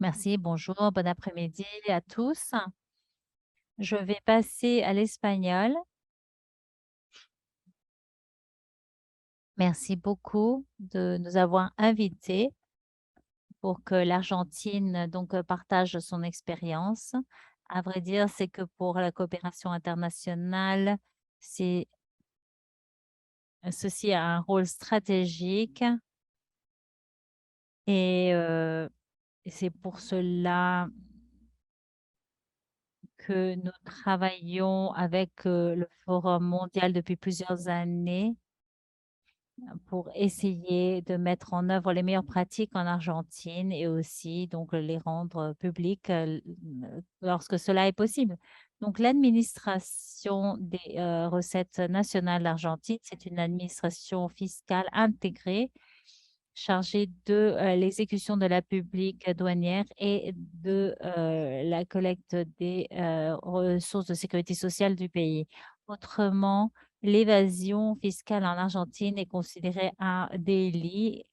Merci, bonjour, bon après-midi à tous. Je vais passer à l'espagnol. Merci beaucoup de nous avoir invités pour que l'Argentine partage son expérience. À vrai dire, c'est que pour la coopération internationale, ceci a un rôle stratégique et c'est pour cela que nous travaillons avec le Forum mondial depuis plusieurs années pour essayer de mettre en œuvre les meilleures pratiques en Argentine et aussi donc les rendre publiques lorsque cela est possible. Donc l'administration des recettes nationales d'Argentine, c'est une administration fiscale intégrée chargée de l'exécution de la publique douanière et de la collecte des ressources de sécurité sociale du pays. Autrement, l'évasion fiscale en Argentine est considérée un délit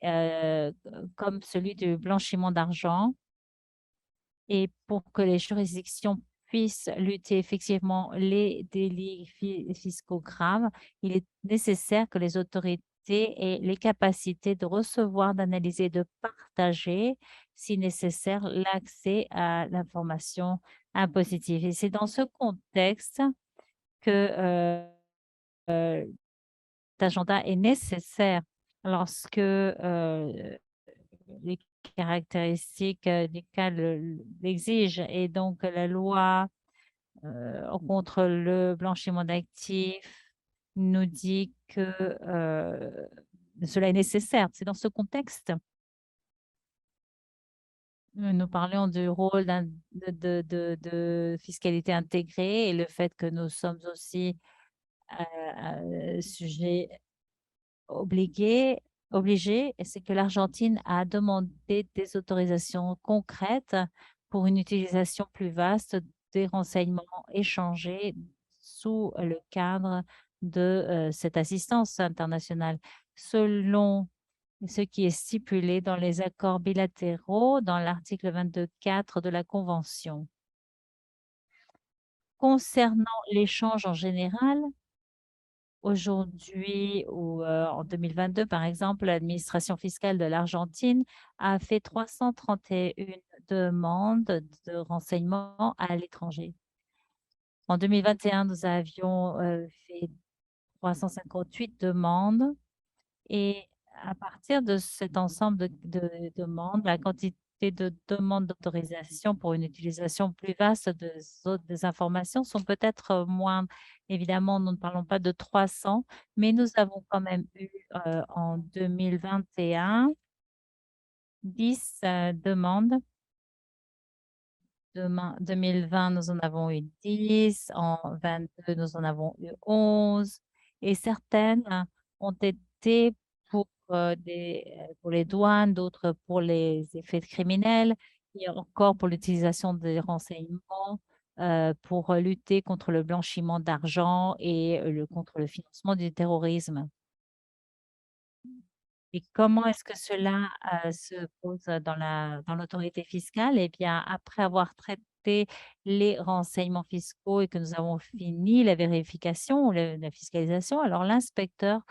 comme celui du blanchiment d'argent. Et pour que les juridictions puissent lutter effectivement les délits fiscaux graves, il est nécessaire que les autorités aient les capacités de recevoir, d'analyser, de partager, si nécessaire, l'accès à l'information impositive. Et c'est dans ce contexte que cet agenda est nécessaire lorsque les caractéristiques du cas l'exigent et donc la loi contre le blanchiment d'actifs nous dit que cela est nécessaire. C'est dans ce contexte nous parlions du rôle de fiscalité intégrée et le fait que nous sommes aussi sujets obligé, c'est que l'Argentine a demandé des autorisations concrètes pour une utilisation plus vaste des renseignements échangés sous le cadre de cette assistance internationale, selon ce qui est stipulé dans les accords bilatéraux dans l'article 22.4 de la Convention. Concernant l'échange en général, aujourd'hui ou en 2022, par exemple, l'administration fiscale de l'Argentine a fait 331 demandes de renseignements à l'étranger. En 2021, nous avions fait 358 demandes et à partir de cet ensemble de demandes, la quantité de demandes d'autorisation pour une utilisation plus vaste des informations sont peut-être moindres. Évidemment, nous ne parlons pas de 300, mais nous avons quand même eu en 2021 10 demandes. 2020, nous en avons eu 10. En 22, nous en avons eu 11. Et certaines ont été pour, pour les douanes, d'autres pour les effets criminels et encore pour l'utilisation des renseignements pour lutter contre le blanchiment d'argent et contre le financement du terrorisme. Et comment est-ce que cela se pose dans l'autorité fiscale? Eh bien, après avoir traité les renseignements fiscaux et que nous avons fini la vérification ou la fiscalisation, alors l'inspecteur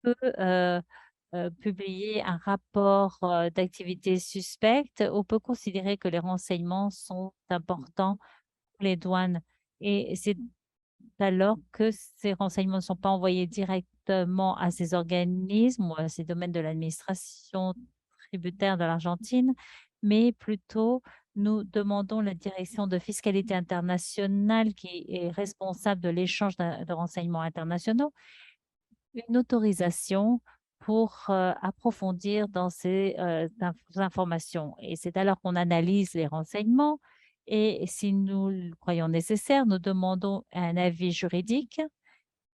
peut publier un rapport d'activité suspecte ou peut considérer que les renseignements sont importants pour les douanes. Et c'est alors que ces renseignements ne sont pas envoyés directement à ces organismes ou à ces domaines de l'administration tributaire de l'Argentine, mais plutôt nous demandons la direction de fiscalité internationale qui est responsable de l'échange de renseignements internationaux, une autorisation pour approfondir dans ces informations. Et c'est alors qu'on analyse les renseignements et si nous le croyons nécessaire, nous demandons un avis juridique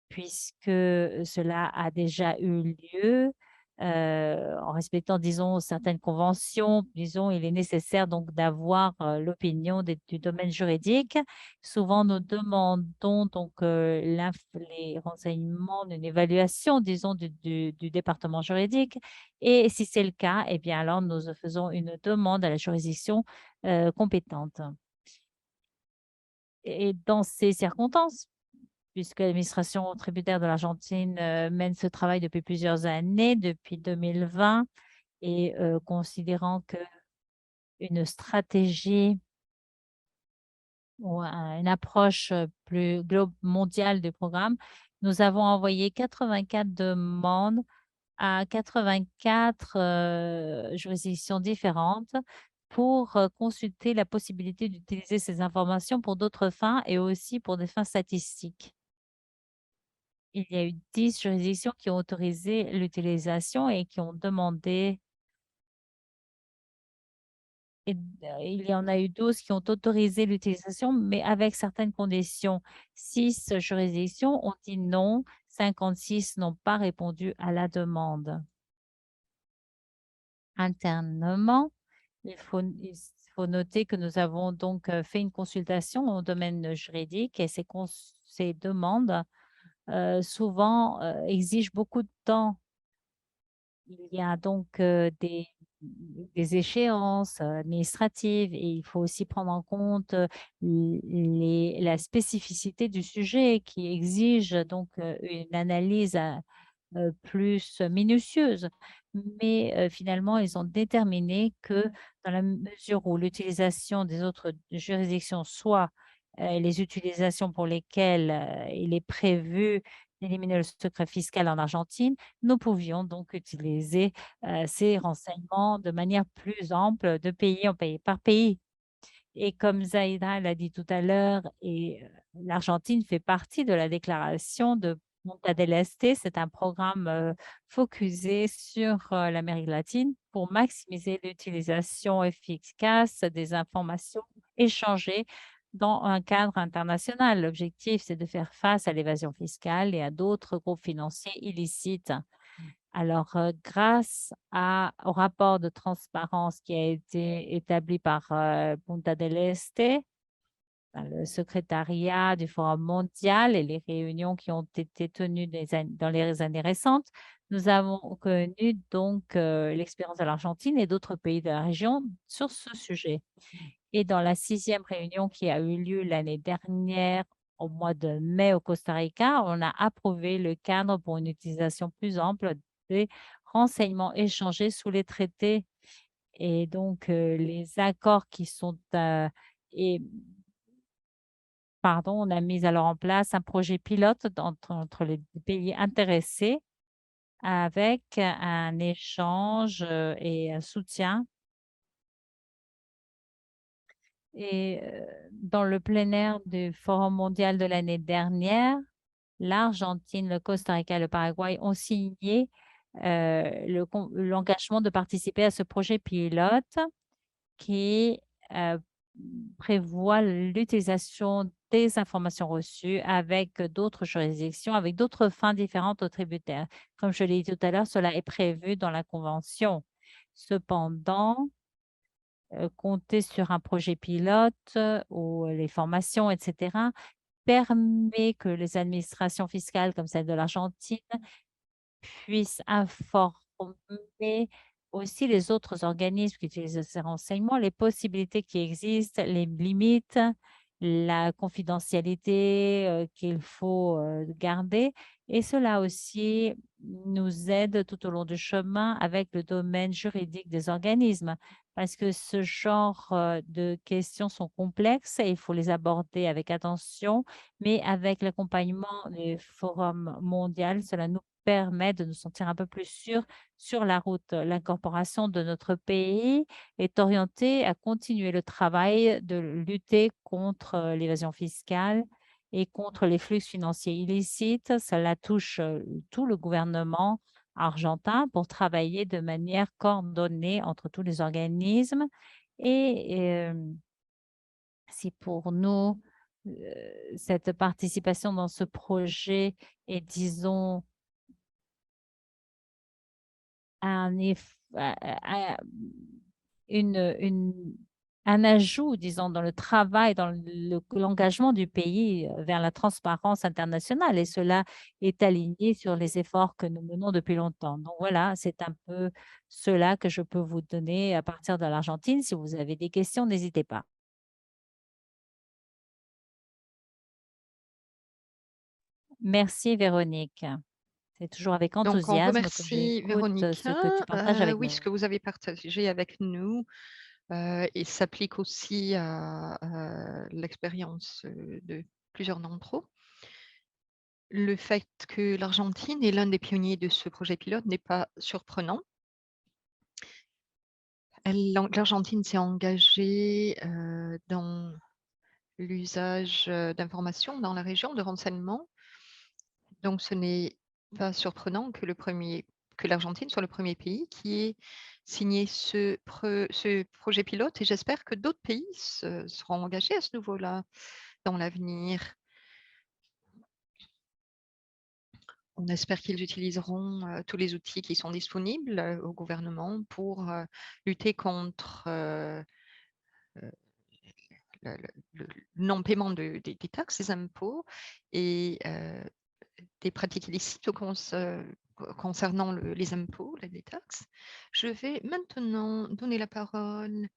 puisque cela a déjà eu lieu en respectant, disons, certaines conventions. Disons, il est nécessaire donc d'avoir l'opinion du domaine juridique. Souvent, nous demandons donc les renseignements d'une évaluation, disons, du département juridique. Et si c'est le cas, eh bien, alors nous faisons une demande à la juridiction compétente. Et dans ces circonstances, puisque l'administration tributaire de l'Argentine mène ce travail depuis plusieurs années, depuis 2020, et considérant qu'une stratégie ou une approche plus mondiale du programme, nous avons envoyé 84 demandes à 84 juridictions différentes pour consulter la possibilité d'utiliser ces informations pour d'autres fins et aussi pour des fins statistiques. Il y a eu 10 juridictions qui ont autorisé l'utilisation et qui ont demandé il y en a eu 12 qui ont autorisé l'utilisation, mais avec certaines conditions. 6 juridictions ont dit non, 56 n'ont pas répondu à la demande. Internement, il faut noter que nous avons donc fait une consultation au domaine juridique et ces demandes souvent exigent beaucoup de temps. Il y a donc des échéances administratives et il faut aussi prendre en compte la spécificité du sujet qui exige donc une analyse plus minutieuse. Mais finalement, ils ont déterminé que dans la mesure où l'utilisation des autres juridictions, soit les utilisations pour lesquelles il est prévu d'éliminer le secret fiscal en Argentine, nous pouvions donc utiliser ces renseignements de manière plus ample de pays en pays par pays. Et comme Zaïda l'a dit tout à l'heure, et l'Argentine fait partie de la déclaration de Punta del Este. C'est un programme focusé sur l'Amérique latine pour maximiser l'utilisation efficace des informations échangées dans un cadre international. L'objectif, c'est de faire face à l'évasion fiscale et à d'autres groupes financiers illicites. Alors, grâce au rapport de transparence qui a été établi par Punta del Este, le secrétariat du Forum mondial et les réunions qui ont été tenues dans les années récentes, nous avons connu donc l'expérience de l'Argentine et d'autres pays de la région sur ce sujet. Et dans la 6e réunion qui a eu lieu l'année dernière, au mois de mai au Costa Rica, on a approuvé le cadre pour une utilisation plus ample des renseignements échangés sous les traités. Et donc, les accords qui sont on a mis alors en place un projet pilote entre les pays intéressés avec un échange et un soutien. Et dans le plénière du Forum mondial de l'année dernière, l'Argentine, le Costa Rica et le Paraguay ont signé l'engagement de participer à ce projet pilote qui prévoit l'utilisation des informations reçues avec d'autres juridictions, avec d'autres fins différentes aux tributaires. Comme je l'ai dit tout à l'heure, cela est prévu dans la Convention. Cependant, compter sur un projet pilote ou les formations, etc., permet que les administrations fiscales comme celle de l'Argentine puissent informer aussi les autres organismes qui utilisent ces renseignements, les possibilités qui existent, les limites, la confidentialité qu'il faut garder. Et cela aussi nous aide tout au long du chemin avec le domaine juridique des organismes, parce que ce genre de questions sont complexes et il faut les aborder avec attention, mais avec l'accompagnement du Forum mondial, cela nous permet de nous sentir un peu plus sûrs sur la route. L'incorporation de notre pays est orientée à continuer le travail de lutter contre l'évasion fiscale et contre les flux financiers illicites. Cela touche tout le gouvernement argentin pour travailler de manière coordonnée entre tous les organismes. Et si pour nous, cette participation dans ce projet est, disons, un un ajout, disons, dans le travail, dans l'engagement du pays vers la transparence internationale. Et cela est aligné sur les efforts que nous menons depuis longtemps. Donc voilà, c'est un peu cela que je peux vous donner à partir de l'Argentine. Si vous avez des questions, n'hésitez pas. Merci, Véronique. C'est toujours avec Donc, on enthousiasme que remercie j'écoute ce que tu Véronica. partages avec Oui, nous. ce que vous avez partagé avec nous et s'applique aussi à l'expérience de plusieurs d'entre eux. Le fait que l'Argentine est l'un des pionniers de ce projet pilote n'est pas surprenant. L'Argentine s'est engagée dans l'usage d'informations dans la région de renseignement. Donc, ce n'est pas surprenant que l'Argentine soit le premier pays qui ait signé ce projet pilote et j'espère que d'autres pays seront engagés à ce niveau-là dans l'avenir. On espère qu'ils utiliseront tous les outils qui sont disponibles au gouvernement pour lutter contre le non-paiement des taxes, des impôts et des pratiques illicites concernant les impôts, les taxes. Je vais maintenant donner la parole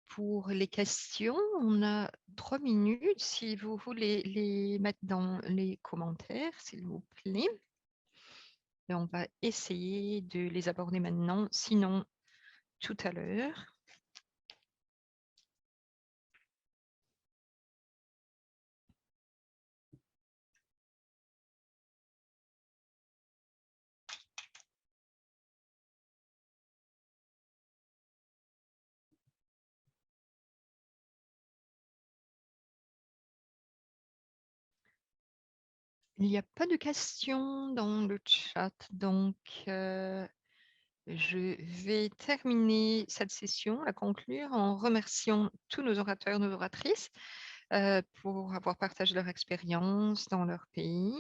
pour les questions. On a 3 minutes. Si vous voulez les mettre dans les commentaires, s'il vous plaît. Et on va essayer de les aborder maintenant, sinon tout à l'heure. Il n'y a pas de questions dans le chat, donc je vais terminer cette session, la conclure en remerciant tous nos orateurs, nos oratrices pour avoir partagé leur expérience dans leur pays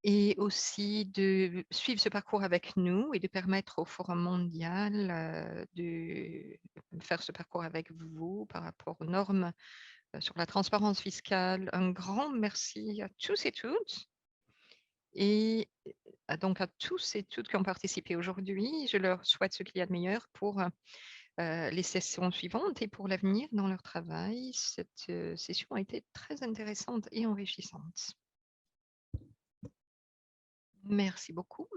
et aussi de suivre ce parcours avec nous et de permettre au Forum mondial de faire ce parcours avec vous par rapport aux normes sur la transparence fiscale. Un grand merci à tous et toutes. Et donc à tous et toutes qui ont participé aujourd'hui, je leur souhaite ce qu'il y a de meilleur pour les sessions suivantes et pour l'avenir dans leur travail. Cette session a été très intéressante et enrichissante. Merci beaucoup.